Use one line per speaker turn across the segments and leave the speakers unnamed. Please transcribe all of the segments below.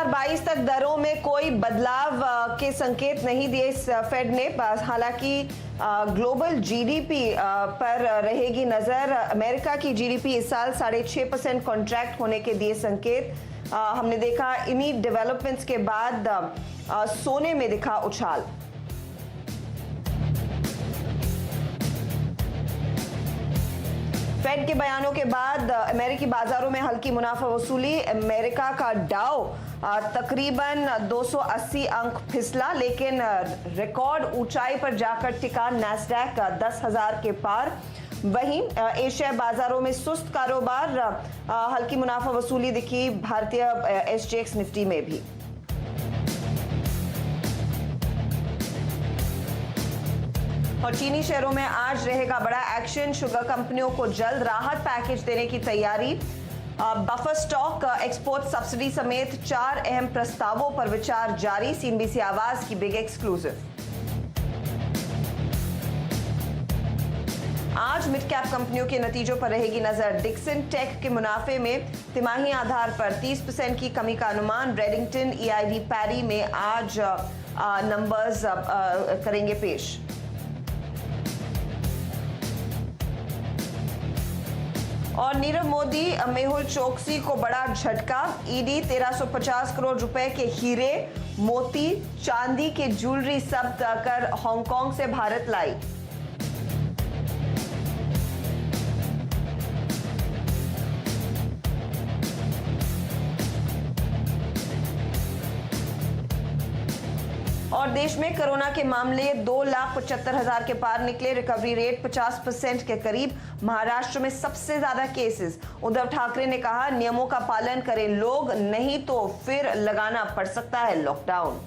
2022 तक दरों में कोई बदलाव के संकेत नहीं दिए इस फेड ने। हालांकि ग्लोबल जीडीपी पर रहेगी नजर। अमेरिका की जीडीपी इस साल 6.5% कॉन्ट्रैक्ट होने के दिए संकेत। हमने देखा इन्हीं डेवलपमेंट्स के बाद सोने में दिखा उछाल। फेड के बयानों के बाद अमेरिकी बाजारों में हल्की मुनाफा वसूली। अमेरिका का डाउ तकरीबन 280 अंक फिसला, लेकिन रिकॉर्ड ऊंचाई पर जाकर टिका नैस्डैक 10,000 के पार। वहीं एशिया बाजारों में सुस्त कारोबार, हल्की मुनाफा वसूली दिखी भारतीय एसजीएक्स निफ्टी में भी। और चीनी शेयरों में आज रहेगा बड़ा एक्शन। शुगर कंपनियों को जल्द राहत पैकेज देने की तैयारी। बफर स्टॉक, एक्सपोर्ट सब्सिडी समेत 4 अहम प्रस्तावों पर विचार जारी। सीएनबीसी आवाज की बिग एक्सक्लूसिव। आज मिड कैप कंपनियों के नतीजों पर रहेगी नजर। डिक्सन टेक के मुनाफे में तिमाही आधार पर 30% की कमी का अनुमान। रेडिंगटन ईआईडी पैरी में आज नंबर्स करेंगे पेश। और नीरव मोदी, मेहुल चोकसी को बड़ा झटका। ईडी 1350 करोड़ रुपए के हीरे, मोती, चांदी के ज्वेलरी जब्त कर हांगकांग से भारत लाई। और देश में कोरोना के मामले 2,75,000 के पार निकले। रिकवरी रेट 50% के करीब। महाराष्ट्र में सबसे ज्यादा केसेस। उद्धव ठाकरे ने कहा, नियमों का पालन करें लोग, नहीं तो फिर लगाना पड़ सकता है लॉकडाउन।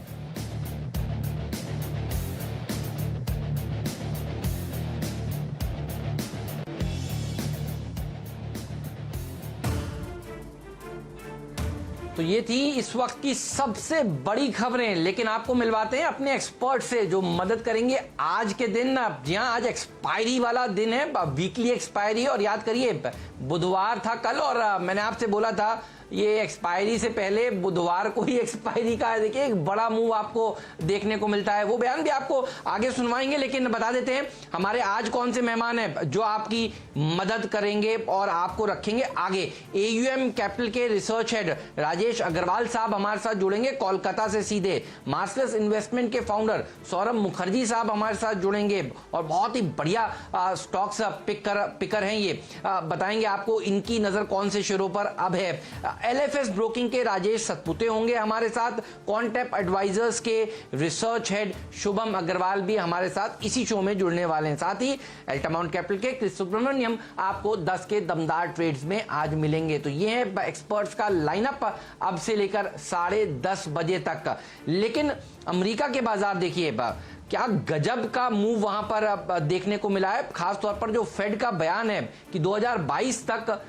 तो ये थी इस वक्त की सबसे बड़ी खबरें, लेकिन आपको मिलवाते हैं अपने एक्सपर्ट से जो मदद करेंगे आज के दिन। जी हाँ, आज एक्सपायरी वाला दिन है, वीकली एक्सपायरी। और याद करिए बुधवार था कल, और मैंने आपसे बोला था ये एक्सपायरी से पहले बुधवार को ही एक्सपायरी का है। देखिए एक बड़ा मूव आपको देखने को मिलता है। वो बयान भी आपको आगे सुनवाएंगे, लेकिन बता देते हैं हमारे आज कौन से मेहमान हैं जो आपकी मदद करेंगे और आपको रखेंगे आगे। एयूएम कैपिटल के रिसर्च हेड राजेश अग्रवाल साहब हमारे साथ जुड़ेंगे कोलकाता से सीधे। मार्सलस इन्वेस्टमेंट के फाउंडर सौरभ मुखर्जी साहब हमारे साथ जुड़ेंगे, और बहुत ही बढ़िया स्टॉक्स पिकर हैं ये। बताएंगे आपको इनकी नजर कौन से शेयरों पर अब है। एलएफएस ब्रोकिंग के राजेश सतपुते होंगे हमारे साथ। कॉन्टेप एडवाइजर्स के रिसर्च हेड शुभम अग्रवाल भी हमारे साथ इसी शो में जुड़ने वाले हैं। साथ ही अल्टामाउंट कैपिटल के क्रिस सुब्रमण्यम आपको 10 के दमदार ट्रेड्स में आज मिलेंगे। तो ये है एक्सपर्ट्स का लाइनअप अब से लेकर 10:30 बजे तक। लेकिन अमेरिका के बाजार देखिए, क्या गजब का मूव वहां पर देखने को मिला है। खासतौर पर जो फेड का बयान है कि 2022 तक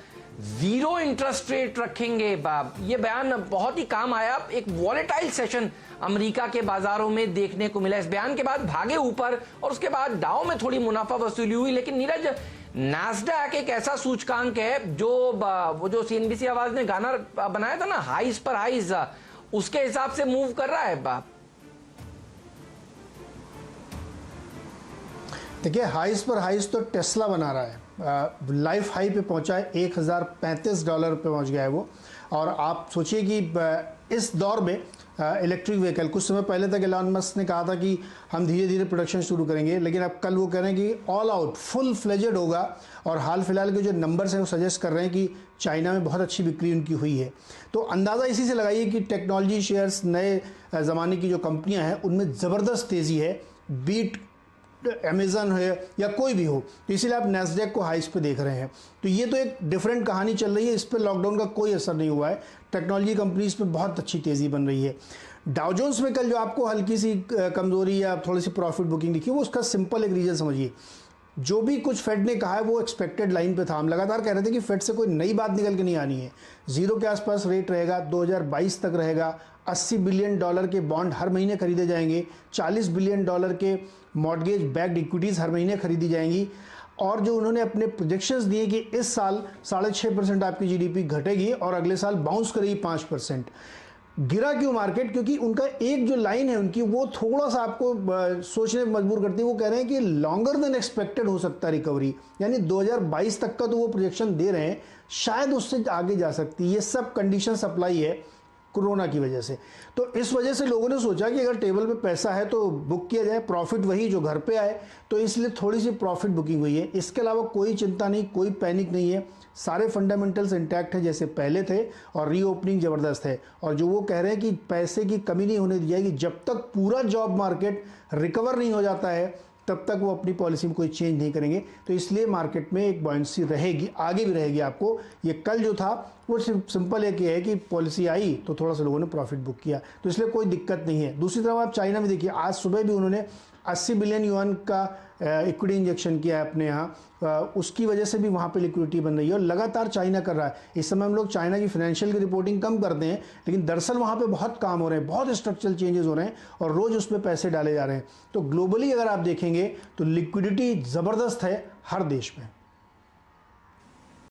0 इंटरेस्ट रेट रखेंगे, ये बयान बहुत ही काम आया। एक वॉलेटाइल सेशन अमेरिका के बाजारों में देखने को मिला। इस बयान के बाद भागे ऊपर, और उसके बाद डाउ में थोड़ी मुनाफा वसूली हुई। लेकिन नीरज, नैस्डैक एक ऐसा सूचकांक है जो वो जो सीएनबीसी आवाज ने गाना बनाया था ना, हाइज पर हाइज, उसके हिसाब से मूव कर रहा है।
देखिए हाइज पर हाइज तो टेस्ला बना रहा है। लाइफ हाई पे पहुंचा है, $1,035 पे पहुंच गया है वो। और आप सोचिए कि इस दौर में इलेक्ट्रिक व्हीकल, कुछ समय पहले तक एलन मस्क ने कहा था कि हम धीरे धीरे प्रोडक्शन शुरू करेंगे, लेकिन अब कल वो कह रहे हैं कि ऑल आउट फुल फ्लेजेड होगा। और हाल फिलहाल के जो नंबर्स हैं वो सजेस्ट कर रहे हैं कि चाइना में बहुत अच्छी बिक्री उनकी हुई है। तो अंदाज़ा इसी से लगाइए कि टेक्नोलॉजी शेयर्स, नए ज़माने की जो कंपनियां हैं उनमें ज़बरदस्त तेज़ी है। बीट अमेज़न है या कोई भी हो, तो इसीलिए आप नैस्डैक को हाइस पे देख रहे हैं। तो ये तो एक डिफरेंट कहानी चल रही है। इस पर लॉकडाउन का कोई असर नहीं हुआ है। टेक्नोलॉजी कंपनीज पे बहुत अच्छी तेज़ी बन रही है। डाउ जोन्स में कल जो आपको हल्की सी कमज़ोरी या थोड़ी सी प्रॉफिट बुकिंग दिखी, वो उसका सिंपल एक रीज़न समझिए। जो भी कुछ फेड ने कहा है वो एक्सपेक्टेड लाइन पे था। हम लगातार कह रहे थे कि फेड से कोई नई बात निकल के नहीं आनी है। 0 के आसपास रेट रहेगा, 2022 तक रहेगा। $80 बिलियन के बॉन्ड हर महीने खरीदे जाएंगे। $40 बिलियन के मॉर्गेज बैक्ड इक्विटीज़ हर महीने खरीदी जाएंगी। और जो उन्होंने अपने प्रोजेक्शंस दिए कि इस साल 6.5% आपकी जीडीपी घटेगी और अगले साल बाउंस करेगी 5%। गिरा क्यों मार्केट? क्योंकि उनका एक जो लाइन है उनकी, वो थोड़ा सा आपको सोचने में मजबूर करती है। वो कह रहे हैं कि लॉन्गर देन एक्सपेक्टेड हो सकता है रिकवरी, यानी 2022 तक का तो वो प्रोजेक्शन दे रहे हैं, शायद उससे आगे जा सकती है। ये सब कंडीशन सप्लाई है कोरोना की वजह से। तो इस वजह से लोगों ने सोचा कि अगर टेबल पे पैसा है तो बुक किया जाए, प्रॉफिट वही जो घर पे आए, तो इसलिए थोड़ी सी प्रॉफिट बुकिंग हुई है। इसके अलावा कोई चिंता नहीं, कोई पैनिक नहीं है, सारे फंडामेंटल्स इंटैक्ट है जैसे पहले थे, और रीओपनिंग ज़बरदस्त है। और जो वो कह रहे हैं कि पैसे की कमी नहीं होने दी जाएगी, जब तक पूरा जॉब मार्केट रिकवर नहीं हो जाता है तब तक वो अपनी पॉलिसी में कोई चेंज नहीं करेंगे। तो इसलिए मार्केट में एक बॉयंसी रहेगी, आगे भी रहेगी। आपको ये कल जो था वो सिंपल एक ये है कि पॉलिसी आई तो थोड़ा सा लोगों ने प्रॉफिट बुक किया, तो इसलिए कोई दिक्कत नहीं है। दूसरी तरफ आप चाइना में देखिए, आज सुबह भी उन्होंने 80 बिलियन युआन का इक्विटी इंजेक्शन किया है अपने यहाँ, उसकी वजह से भी वहाँ पे लिक्विडिटी बन रही है, और लगातार चाइना कर रहा है। इस समय हम लोग चाइना की फाइनेंशियल की रिपोर्टिंग कम करते हैं, लेकिन दरअसल वहाँ पे बहुत काम हो रहे हैं, बहुत स्ट्रक्चरल चेंजेस हो रहे हैं, और रोज़ उसमें पैसे डाले जा रहे हैं। तो ग्लोबली अगर आप देखेंगे तो लिक्विडिटी ज़बरदस्त है हर देश में।